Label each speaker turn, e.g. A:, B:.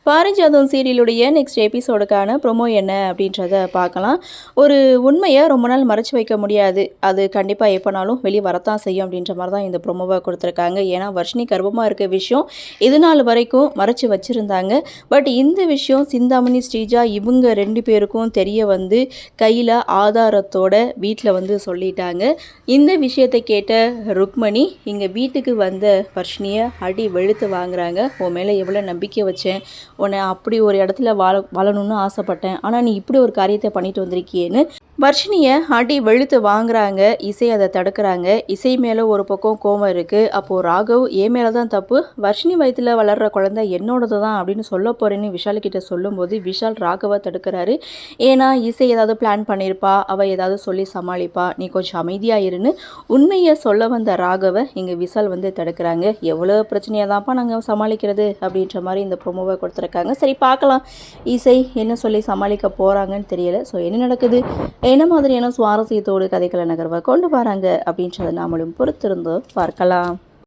A: பாரிஜாதம் சீரியலுடைய next எபிசோடுக்கான promo என்ன அப்படின்றத பார்க்கலாம். ஒரு உண்மையை ரொம்ப நாள் மறைச்சு வைக்க முடியாது, அது கண்டிப்பாக எப்போனாலும் வெளியே வரத்தான் செய்யும் அப்படின்ற மாதிரி தான் இந்த ப்ரொமோவை கொடுத்துருக்காங்க. ஏன்னா வர்ஷினி கர்ப்பமாக இருக்க விஷயம் இது நாள் வரைக்கும் மறைச்சு வச்சுருந்தாங்க. பட் இந்த விஷயம் சிந்தாமணி ஸ்ரீஜா இவங்க 2 பேருக்கும் தெரிய வந்து கையில் ஆதாரத்தோட வீட்டில் வந்து சொல்லிட்டாங்க. இந்த விஷயத்தை கேட்ட ருக்மணி இங்கே வீட்டுக்கு வந்த வர்ஷினியை அடி வெளுத்து வாங்குறாங்க. உன் மேலே எவ்வளோ நம்பிக்கை வச்சேன், உன்னை அப்படி ஒரு இடத்துல வாழணும்னு ஆசைப்பட்டேன், ஆனால் நீ இப்படி ஒரு காரியத்தை பண்ணிட்டு வந்திருக்கியேன்னு வர்ஷினியை அடி வெளுத்து வாங்குறாங்க. இசை அதை தடுக்கிறாங்க. இசை மேலே ஒரு பக்கம் கோவம் இருக்குது. அப்போது ராகவ் என் மேலே தான் தப்பு, வர்ஷினி வயிற்றில் வளர்கிற குழந்தை என்னோடது தான் அப்படின்னு சொல்ல போகிறேன்னு விஷால்கிட்ட சொல்லும்போது விஷால் ராகவை தடுக்கிறாரு. ஏன்னா இசை ஏதாவது பிளான் பண்ணியிருப்பா, அவள் ஏதாவது சொல்லி சமாளிப்பா, நீ கொஞ்சம் அமைதியாக இருன்னு உண்மையை சொல்ல வந்த ராகவை இங்கே விஷால் வந்து தடுக்கிறாங்க. எவ்வளோ பிரச்சனையாக தான்ப்பா நாங்கள் சமாளிக்கிறது அப்படின்ற மாதிரி இந்த ப்ரொமோவை கொடுத்துருக்காங்க. சரி பார்க்கலாம் இசை என்ன சொல்லி சமாளிக்க போகிறாங்கன்னு தெரியல. ஸோ என்ன நடக்குது, என்ன மாதிரியான சுவாரஸ்யத்தோடு கதைக்கள நகர்வை கொண்டு வராங்க அப்படின்றத நாமளும் பொறுத்திருந்து பார்க்கலாம்.